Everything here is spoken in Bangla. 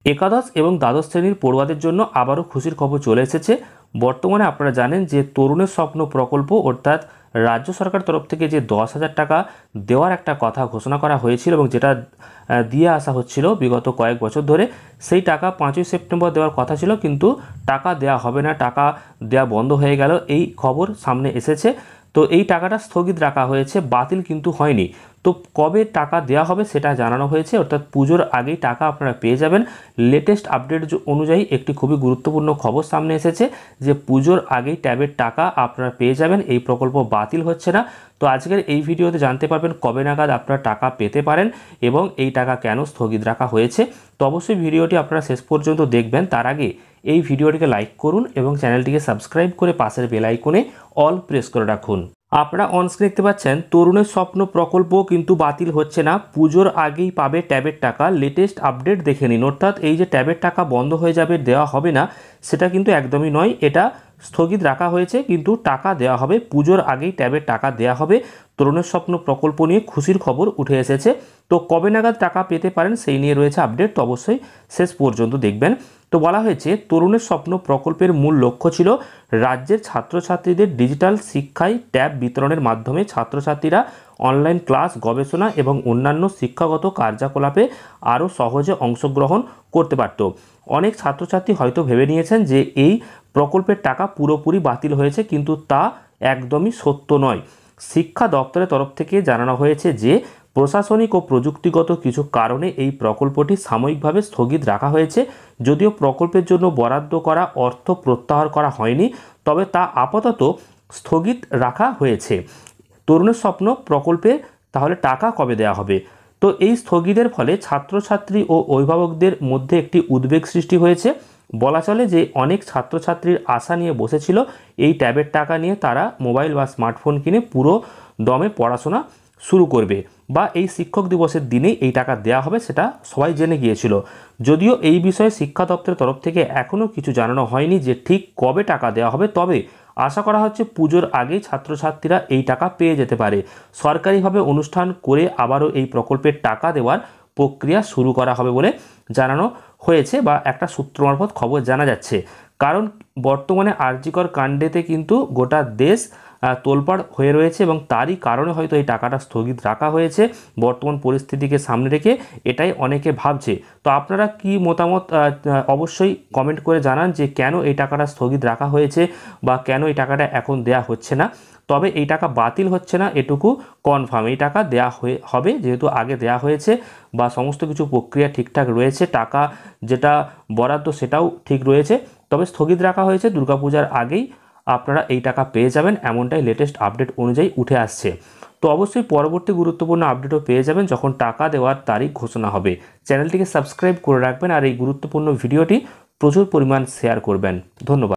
একাদশ এবং দ্বাদশ শ্রেণীর পড়ুয়াদের জন্য আবারও খুশির খবর চলে এসেছে। বর্তমানে আপনারা জানেন যে তরুণের স্বপ্ন প্রকল্প অর্থাৎ রাজ্য সরকার তরফ থেকে যে 10,000 টাকা দেওয়ার একটা কথা ঘোষণা করা হয়েছিল এবং যেটা দিয়ে আসা হচ্ছিল বিগত কয়েক বছর ধরে, সেই টাকা 5ই সেপ্টেম্বর দেওয়ার কথা ছিল, কিন্তু টাকা দেওয়া হবে না, টাকা দেওয়া বন্ধ হয়ে গেল, এই খবর সামনে এসেছে। তো এই টাকাটা স্থগিত রাখা হয়েছে, বাতিল কিন্তু হয়নি। তো কবে টাকা দেওয়া হবে সেটা জানানো হয়েছে, অর্থাৎ পুজোর আগেই টাকা আপনারা পেয়ে যাবেন। লেটেস্ট আপডেট অনুযায়ী একটি খুবই গুরুত্বপূর্ণ খবর সামনে এসেছে যে পুজোর আগেই ট্যাবের টাকা আপনারা পেয়ে যাবেন, এই প্রকল্প বাতিল হচ্ছে না। তো আজকের এই ভিডিওতে জানতে পারবেন কবে নাগাদ আপনারা টাকা পেতে পারেন এবং এই টাকা কেন স্থগিত রাখা হয়েছে। তো অবশ্যই ভিডিওটি আপনারা শেষ পর্যন্ত দেখবেন। তার আগে এই ভিডিওটিকে লাইক করুন এবং চ্যানেলটিকে সাবস্ক্রাইব করে পাশের বেল আইকনে অল প্রেস করে রাখুন। আপনারা অনস্ক্রিন দেখতে পাচ্ছেন তরুণের স্বপ্ন প্রকল্প কিন্তু বাতিল হচ্ছে না, পুজোর আগেই পাবে ট্যাবের টাকা। লেটেস্ট আপডেট দেখে নিন, অর্থাৎ এই যে ট্যাবের টাকা বন্ধ হয়ে যাবে, দেওয়া হবে না, সেটা কিন্তু একদমই নয়। এটা স্থগিত রাখা হয়েছে, কিন্তু টাকা দেওয়া হবে, পুজোর আগেই ট্যাবের টাকা দেওয়া হবে। তরুণের স্বপ্ন প্রকল্প নিয়ে খুশির খবর উঠে এসেছে। তো কবে নাগাদ টাকা পেতে পারেন সেই নিয়ে রয়েছে আপডেট, তো অবশ্যই শেষ পর্যন্ত দেখবেন। তো বলা হয়েছে তরুণের স্বপ্ন প্রকল্পের মূল লক্ষ্য ছিল রাজ্যের ছাত্রছাত্রীদের ডিজিটাল শিক্ষায় ট্যাব বিতরণের মাধ্যমে ছাত্রছাত্রীরা অনলাইন ক্লাস, গবেষণা এবং অন্যান্য শিক্ষাগত কার্যকলাপে আরও সহজে অংশগ্রহণ করতে পারত। অনেক ছাত্রছাত্রী হয়তো ভেবে নিয়েছেন যে এই প্রকল্পের টাকা পুরোপুরি বাতিল হয়েছে, কিন্তু তা একদমই সত্য নয়। শিক্ষা দপ্তরের তরফ থেকে জানানো হয়েছে যে প্রশাসনিক ও প্রযুক্তিগত কিছু কারণে এই প্রকল্পটি সাময়িকভাবে স্থগিত রাখা হয়েছে। যদিও প্রকল্পের জন্য বরাদ্দ করা অর্থ প্রত্যাহার করা হয়নি, তবে তা আপাতত স্থগিত রাখা হয়েছে। তরুণের স্বপ্ন প্রকল্পে তাহলে টাকা কবে দেওয়া হবে? তো এই স্থগিতের ফলে ছাত্রছাত্রী ও অভিভাবকদের মধ্যে একটি উদ্বেগ সৃষ্টি হয়েছে। বলা চলে যে অনেক ছাত্রছাত্রীর আশা নিয়ে বসেছিল এই ট্যাবের টাকা নিয়ে তারা মোবাইল বা স্মার্টফোন কিনে পুরো দমে পড়াশোনা শুরু করবে, বা এই শিক্ষক দিবসের দিনেই এই টাকা দেওয়া হবে, সেটা সবাই জেনে গিয়েছিল। যদিও এই বিষয়ে শিক্ষা দপ্তরের তরফ থেকে এখনও কিছু জানানো হয়নি যে ঠিক কবে টাকা দেওয়া হবে, তবে আশা করা হচ্ছে পুজোর আগেই ছাত্রছাত্রীরা এই টাকা পেয়ে যেতে পারে। সরকারিভাবে অনুষ্ঠান করে আবারও এই প্রকল্পের টাকা দেওয়ার প্রক্রিয়া শুরু করা হবে বলে জানানো হয়েছে, বা একটা সূত্র মারফত খবর জানা যাচ্ছে। কারণ বর্তমানে আরজিকর কাণ্ডেতে কিন্তু গোটা দেশ তোলপাড় হয়ে রয়েছে এবং তারই কারণে হয়তো এই টাকাটা স্থগিত রাখা হয়েছে। বর্তমান পরিস্থিতিকে সামনে রেখে এটাই অনেকে ভাবছে। তো আপনারা কি মতামত অবশ্যই কমেন্ট করে জানান যে কেন এই টাকাটা স্থগিত রাখা হয়েছে বা কেন এই টাকাটা এখন দেয়া হচ্ছে না। তবে এই টাকা বাতিল হচ্ছে না এটুকু কনফার্ম, এই টাকা দেয়া হবে, যেহেতু আগে দেয়া হয়েছে বা সমস্ত কিছু প্রক্রিয়া ঠিকঠাক রয়েছে, টাকা যেটা বরাদ্দ সেটাও ঠিক রয়েছে। তবে স্থগিত রাখা হয়েছে, দুর্গাপূজার আগেই আপনারা এই টাকা পেয়ে যাবেন, এমনটাই লেটেস্ট আপডেট অনুযায়ী উঠে আসছে। তো অবশ্যই পরবর্তী গুরুত্বপূর্ণ আপডেটও পেয়ে যাবেন যখন টাকা দেওয়ার তারিখ ঘোষণা হবে। চ্যানেলটিকে সাবস্ক্রাইব করে রাখবেন আর এই গুরুত্বপূর্ণ ভিডিওটি প্রচুর পরিমাণ শেয়ার করবেন। ধন্যবাদ।